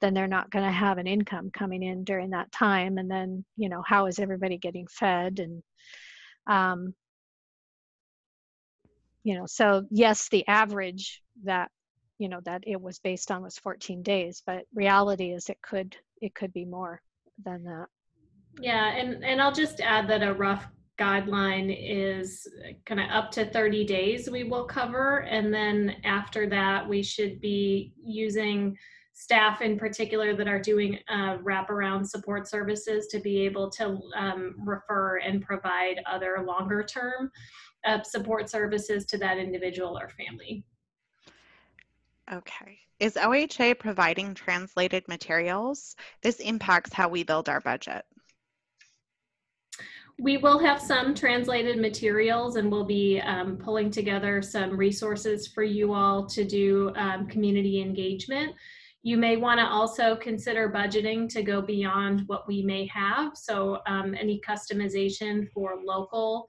then they're not going to have an income coming in during that time. And then, you know, how is everybody getting fed? And, you know, so yes, the average that, you know, that it was based on was 14 days, but reality is it could be more than that. Yeah, and I'll just add that a rough guideline is kind of up to 30 days we will cover, and then after that we should be using staff in particular that are doing wraparound support services to be able to refer and provide other longer term support services to that individual or family. Okay. Is OHA providing translated materials? This impacts how we build our budget. We will have some translated materials, and we'll be pulling together some resources for you all to do community engagement. You may want to also consider budgeting to go beyond what we may have. So any customization for local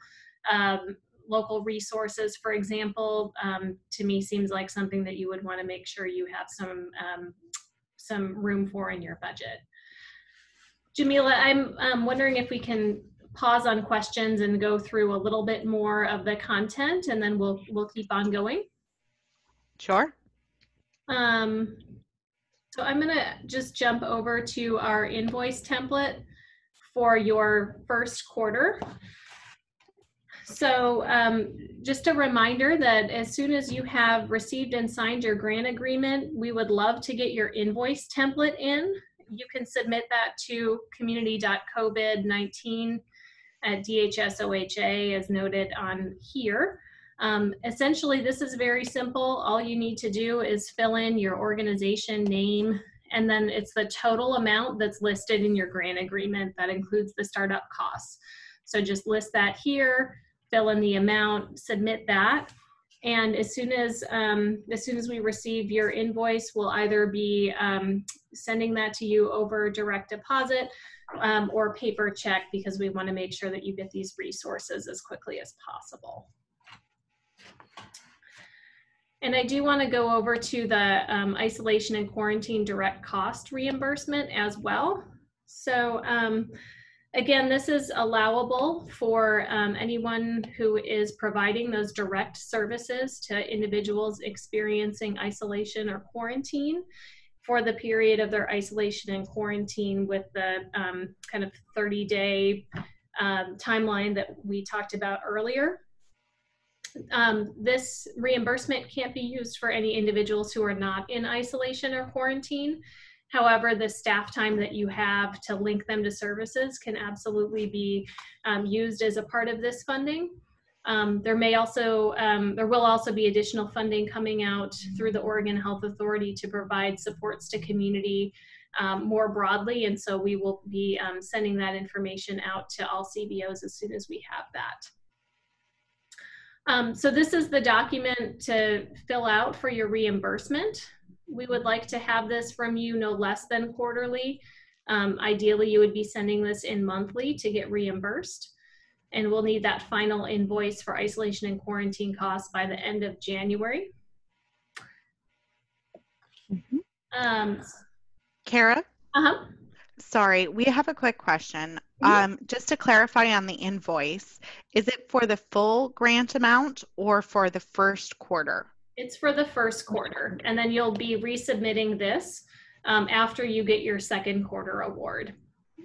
resources, for example, to me seems like something that you would want to make sure you have some room for in your budget. Jamila, I'm wondering if we can pause on questions and go through a little bit more of the content, and then we'll keep on going. Sure. So I'm gonna just jump over to our invoice template for your first quarter. So just a reminder that as soon as you have received and signed your grant agreement, we would love to get your invoice template in. You can submit that to community.covid19@DHSOHA as noted on here. Essentially, this is very simple. All you need to do is fill in your organization name, and then it's the total amount that's listed in your grant agreement that includes the startup costs. So just list that here, fill in the amount, submit that. And as soon as we receive your invoice, we'll either be sending that to you over direct deposit or paper check, because we want to make sure that you get these resources as quickly as possible. And I do want to go over to the isolation and quarantine direct cost reimbursement as well. So again, this is allowable for anyone who is providing those direct services to individuals experiencing isolation or quarantine for the period of their isolation and quarantine, with the kind of 30-day timeline that we talked about earlier. This reimbursement can't be used for any individuals who are not in isolation or quarantine. However, the staff time that you have to link them to services can absolutely be used as a part of this funding. There will also be additional funding coming out through the Oregon Health Authority to provide supports to community more broadly, and so we will be sending that information out to all CBOs as soon as we have that. So this is the document to fill out for your reimbursement. We would like to have this from you no less than quarterly. Ideally, you would be sending this in monthly to get reimbursed. And we'll need that final invoice for isolation and quarantine costs by the end of January. Kara? Uh-huh. Sorry, we have a quick question. Just to clarify on the invoice, is it for the full grant amount or for the first quarter? It's for the first quarter, and then you'll be resubmitting this after you get your second quarter award,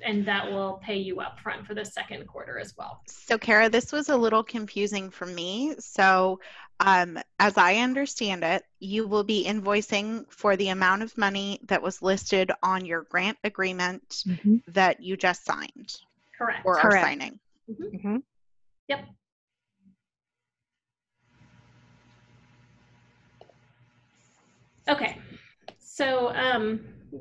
and that will pay you up front for the second quarter as well. So Kara, this was a little confusing for me. So as I understand it, you will be invoicing for the amount of money that was listed on your grant agreement that you just signed. Correct. Or are signing. Yep. Okay, so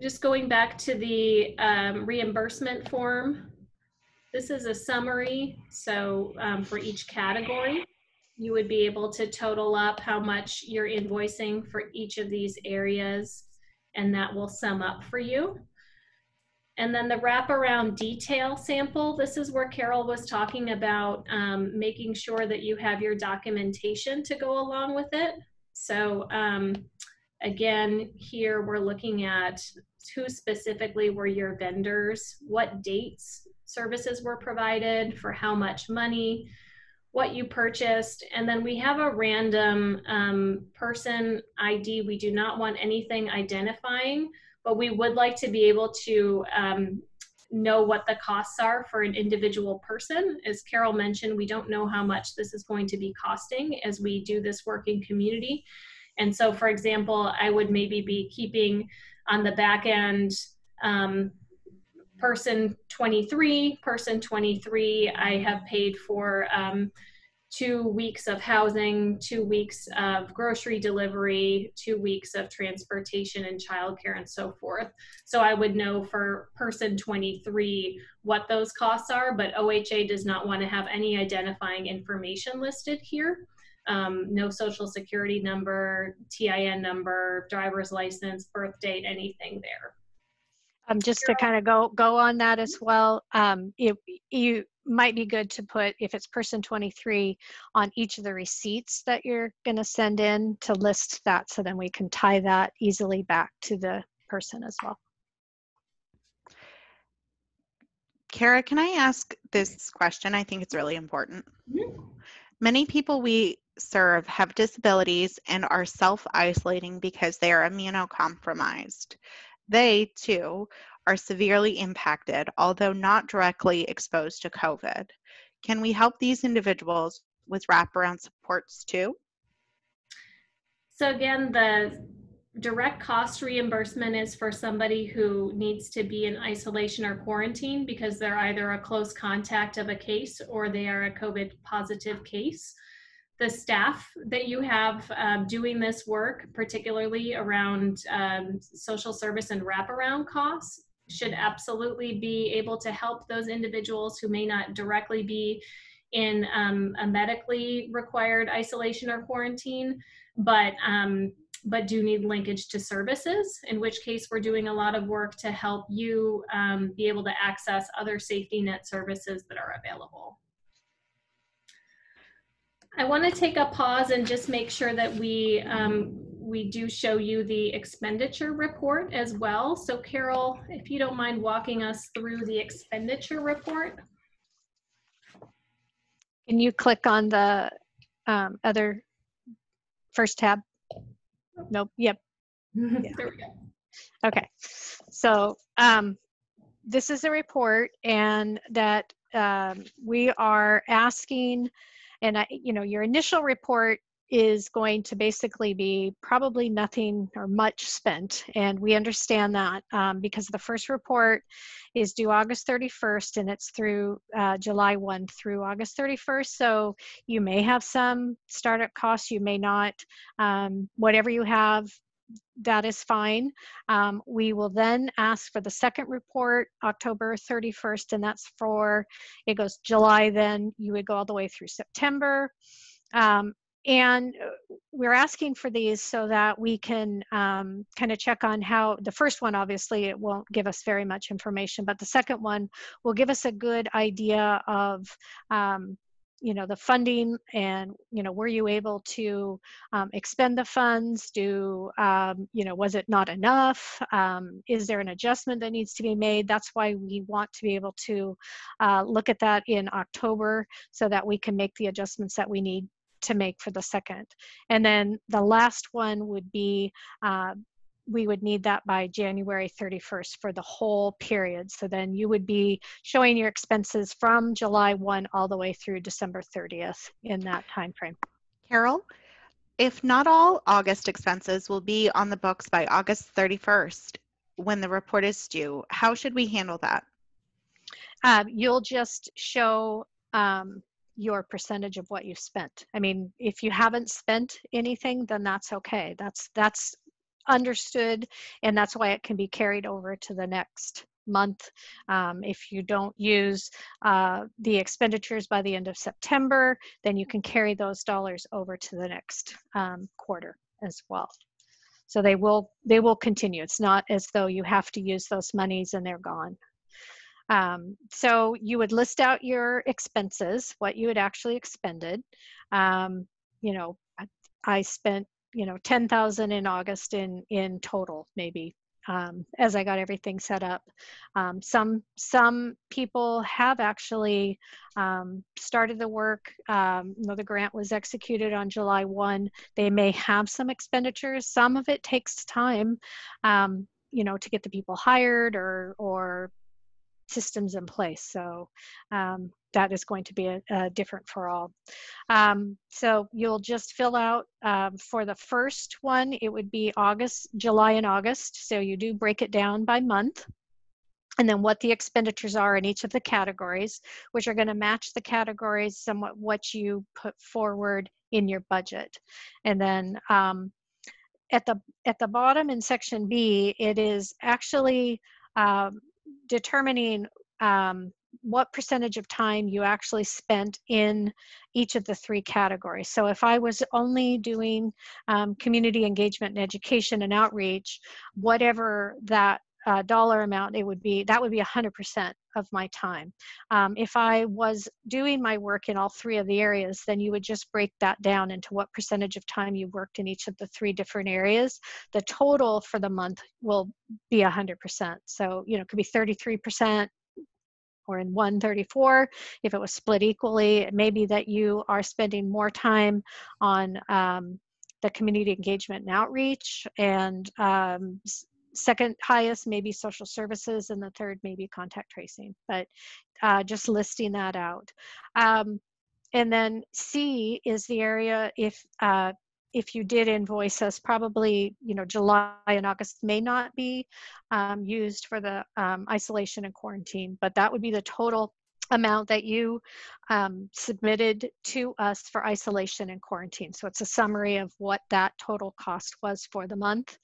just going back to the reimbursement form, this is a summary. So for each category, you would be able to total up how much you're invoicing for each of these areas, and that will sum up for you. And then the wraparound detail sample, this is where Carol was talking about making sure that you have your documentation to go along with it. So again, here we're looking at who specifically were your vendors, what dates services were provided, for how much money, what you purchased, and then we have a random person ID. We do not want anything identifying, but we would like to be able to know what the costs are for an individual person. As Carol mentioned, we don't know how much this is going to be costing as we do this work in community. And so, for example, I would maybe be keeping on the back end person 23, I have paid for 2 weeks of housing, 2 weeks of grocery delivery, 2 weeks of transportation and childcare and so forth. So I would know for person 23 what those costs are, but OHA does not want to have any identifying information listed here. No social security number, TIN number, driver's license, birth date, anything there. Just to kind of go on that as well, you might be good to put, if it's person 23, on each of the receipts that you're going to send in to list that, so then we can tie that easily back to the person as well. Kara, can I ask this question? I think it's really important. Many people we serve have disabilities and are self-isolating because they are immunocompromised. They, too, are severely impacted, although not directly exposed to COVID. Can we help these individuals with wraparound supports, too? So again, the direct cost reimbursement is for somebody who needs to be in isolation or quarantine because they're either a close contact of a case or they are a COVID positive case. The staff that you have doing this work, particularly around social service and wraparound costs, should absolutely be able to help those individuals who may not directly be in a medically required isolation or quarantine, but do need linkage to services, in which case we're doing a lot of work to help you be able to access other safety net services that are available. I want to take a pause and just make sure that we do show you the expenditure report as well. So Carol, if you don't mind walking us through the expenditure report. Can you click on the other first tab? Nope. Yep. Yeah. There we go. Okay. So this is a report, and that we are asking, and your initial report is going to basically be probably nothing or much spent. And we understand that because the first report is due August 31st and it's through July 1 through August 31st. So you may have some startup costs, you may not. Whatever you have, that is fine. We will then ask for the second report, October 31st, and that's for, it goes July, then you would go all the way through September. And we're asking for these so that we can kind of check on how, the first one, obviously, it won't give us very much information, but the second one will give us a good idea of the funding and, were you able to expend the funds? Was it not enough? Is there an adjustment that needs to be made? That's why we want to be able to look at that in October so that we can make the adjustments that we need to make for the second. And then the last one would be, we would need that by January 31st for the whole period. So then you would be showing your expenses from July 1 all the way through December 30th in that time frame. Carol, if not all August expenses will be on the books by August 31st when the report is due, how should we handle that? You'll just show your percentage of what you've spent. I mean, if you haven't spent anything, then that's okay. That's understood, and that's why it can be carried over to the next month. If you don't use the expenditures by the end of September, then you can carry those dollars over to the next quarter as well. So they will continue. It's not as though you have to use those monies and they're gone. So you would list out your expenses, what you had actually expended. I spent, 10,000 in August in total, maybe, as I got everything set up. Some people have actually started the work. The grant was executed on July 1. They may have some expenditures. Some of it takes time, to get the people hired or systems in place. So that is going to be a different for all. So you'll just fill out for the first one, it would be July and August. So you do break it down by month. And then what the expenditures are in each of the categories, which are going to match the categories somewhat what you put forward in your budget. And then at the bottom in section B, it is actually determining what percentage of time you actually spent in each of the three categories. So if I was only doing community engagement and education and outreach, whatever that dollar amount it would be, that would be 100% of my time. If I was doing my work in all three of the areas, then you would just break that down into what percentage of time you worked in each of the three different areas. The total for the month will be 100%. So, it could be 33%, or in 134 if it was split equally. It may be that you are spending more time on the community engagement and outreach, and second highest maybe social services, and the third maybe contact tracing, but just listing that out. And then C is the area if you did invoice us, probably, July and August may not be used for the isolation and quarantine, but that would be the total amount that you submitted to us for isolation and quarantine. So it's a summary of what that total cost was for the month.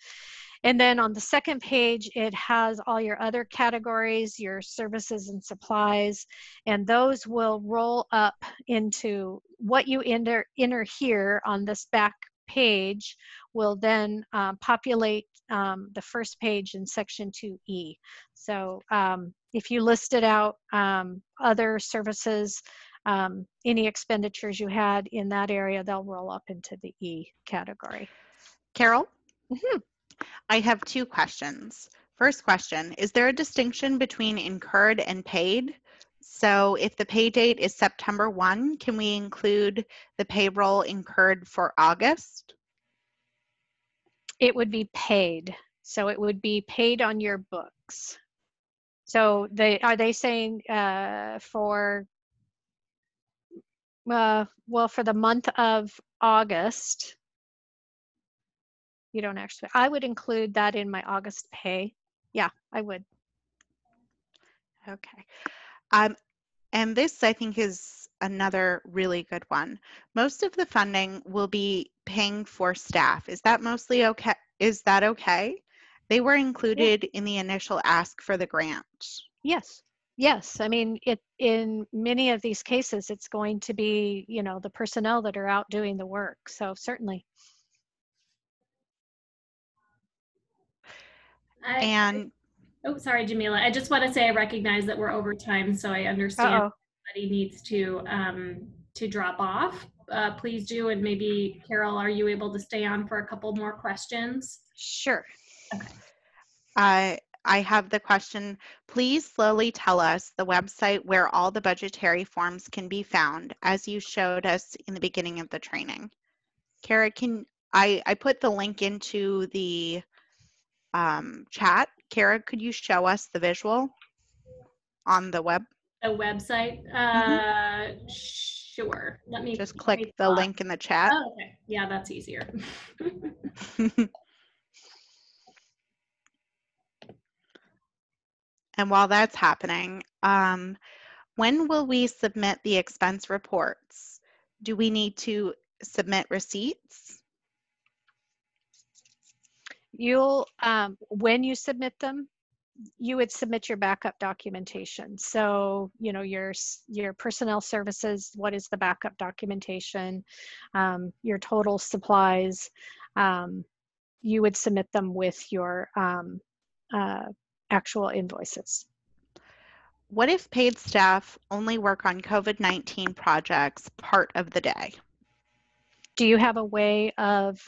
And then on the second page, it has all your other categories, your services and supplies, and those will roll up into what you enter here on this back page will then populate the first page in section 2E. So if you listed out other services, any expenditures you had in that area, they'll roll up into the E category. Carol? Mm-hmm. I have two questions. First question, is there a distinction between incurred and paid? So if the pay date is September 1, can we include the payroll incurred for August? It would be paid. So it would be paid on your books. So are they saying for well, for the month of August, you don't actually, I would include that in my August pay. Yeah, I would. Okay. And this, I think, is another really good one. Most of the funding will be paying for staff. Is that mostly okay? Is that okay? They were included in the initial ask for the grant. Yes. Yes. I mean, in many of these cases, it's going to be, you know, the personnel that are out doing the work. So certainly. Oh, sorry, Jamila. I just want to say I recognize that we're over time, so I understand Uh-oh. everybody needs to drop off. Please do, and maybe Carol, are you able to stay on for a couple more questions? Sure. Okay. I have the question. Please slowly tell us the website where all the budgetary forms can be found, as you showed us in the beginning of the training. Kara, I put the link into the chat. Kara, could you show us the visual on the web? A website? Sure. Let me just click the link in the chat. Oh, okay. Yeah, that's easier. And while that's happening, when will we submit the expense reports? Do we need to submit receipts? You'll, when you submit them, you would submit your backup documentation. So, you know, your personnel services, what is the backup documentation, your total supplies, you would submit them with your actual invoices. What if paid staff only work on COVID-19 projects part of the day? Do you have a way of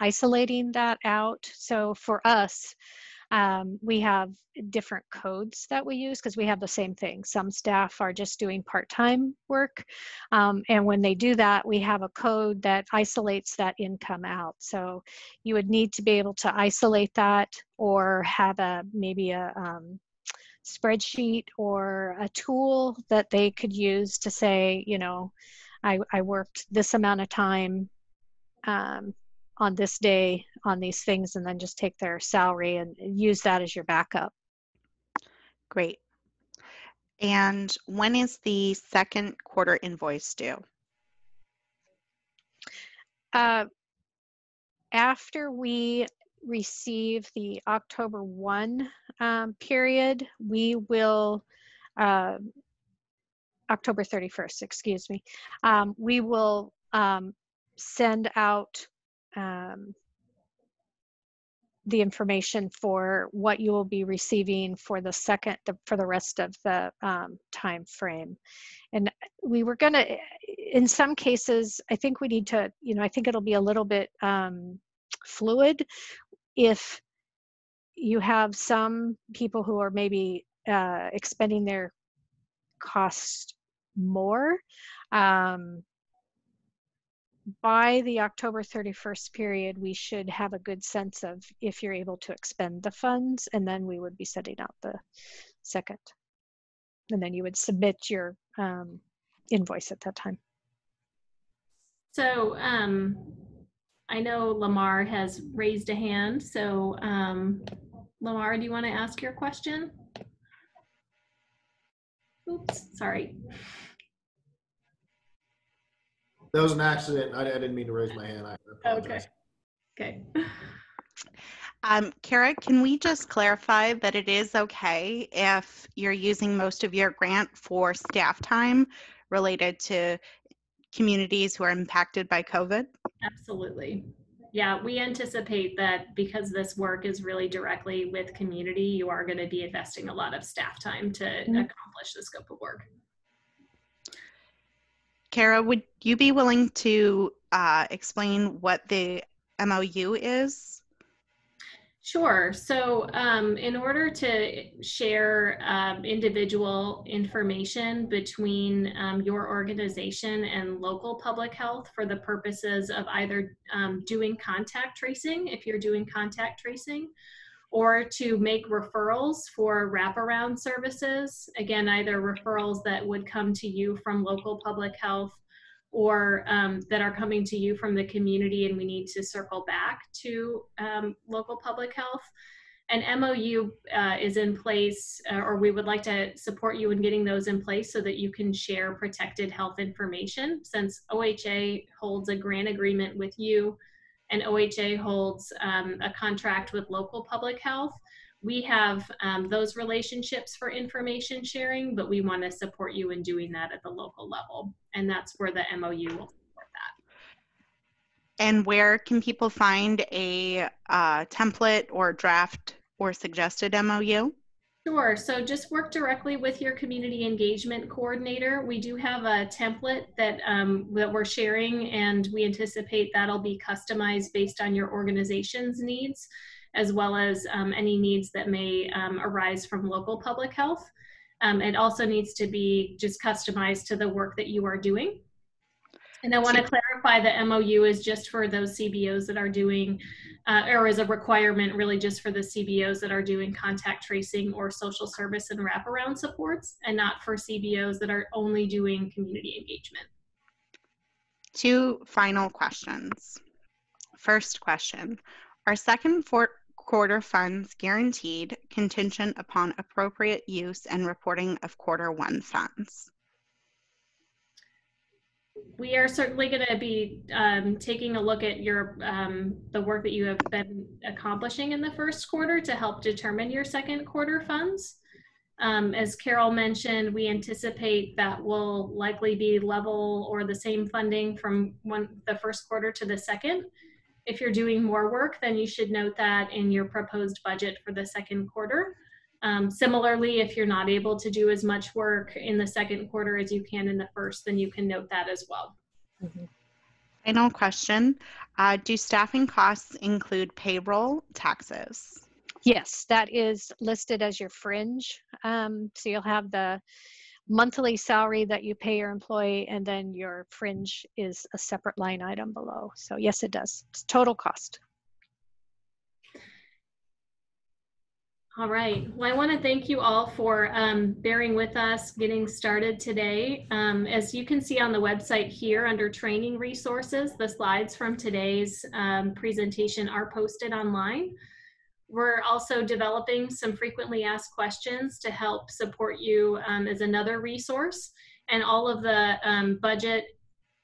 isolating that out? So for us, we have different codes that we use because we have the same thing. Some staff are just doing part-time work. And when they do that, we have a code that isolates that income out. So you would need to be able to isolate that or have maybe a spreadsheet or a tool that they could use to say, you know, I worked this amount of time on this day on these things, and then just take their salary and use that as your backup. Great. And when is the second quarter invoice due? After we receive the October 1 period, we will, October 31st, excuse me, we will send out the information for what you will be receiving for the for the rest of the time frame. And we were gonna, in some cases, I think we need to, you know, I think it'll be a little bit fluid if you have some people who are maybe expending their costs more. By the October 31st period, we should have a good sense of if you're able to expend the funds, and then we would be sending out the second. And then you would submit your invoice at that time. So I know Lamar has raised a hand. So Lamar, do you want to ask your question? Oops, sorry. That was an accident. I didn't mean to raise my hand. I apologize. Okay. Kara, can we just clarify that it is okay if you're using most of your grant for staff time related to communities who are impacted by COVID? Absolutely. Yeah, we anticipate that because this work is really directly with community, you are going to be investing a lot of staff time to accomplish the scope of work. Kara, would you be willing to explain what the MOU is? Sure. So in order to share individual information between your organization and local public health for the purposes of either doing contact tracing, if you're doing contact tracing, or to make referrals for wraparound services. Again, either referrals that would come to you from local public health or that are coming to you from the community and we need to circle back to local public health. An MOU is in place, or we would like to support you in getting those in place so that you can share protected health information. Since OHA holds a grant agreement with you and OHA holds a contract with local public health, we have those relationships for information sharing, but we want to support you in doing that at the local level. And that's where the MOU will support that. And where can people find a template or draft or suggested MOU? Sure. So just work directly with your community engagement coordinator. We do have a template that that we're sharing, and we anticipate that'll be customized based on your organization's needs, as well as any needs that may arise from local public health. It also needs to be just customized to the work that you are doing. And I want to clarify the MOU is just for those CBOs that are doing, or is a requirement really just for the CBOs that are doing contact tracing or social service and wraparound supports, and not for CBOs that are only doing community engagement. 2 final questions. First question, are second quarter funds guaranteed contingent upon appropriate use and reporting of Q1 funds? We are certainly going to be taking a look at your the work that you have been accomplishing in the first quarter to help determine your second quarter funds. As Carol mentioned, we anticipate that will likely be level or the same funding from the first quarter to the second. If you're doing more work, then you should note that in your proposed budget for the second quarter. Similarly, if you're not able to do as much work in the second quarter as you can in the first, then you can note that as well. Mm-hmm. Final question, do staffing costs include payroll taxes? Yes, that is listed as your fringe. So you'll have the monthly salary that you pay your employee, and then your fringe is a separate line item below. So yes, it does. It's total cost. All right. Well, I want to thank you all for bearing with us getting started today. As you can see on the website here under training resources, the slides from today's presentation are posted online. We're also developing some frequently asked questions to help support you as another resource. And all of the budget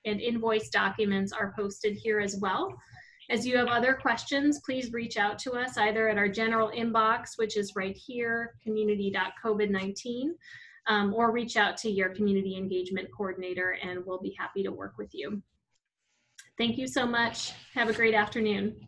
and invoice documents are posted here as well. As you have other questions, please reach out to us either at our general inbox, which is right here, community.covid19, or reach out to your community engagement coordinator and we'll be happy to work with you. Thank you so much. Have a great afternoon.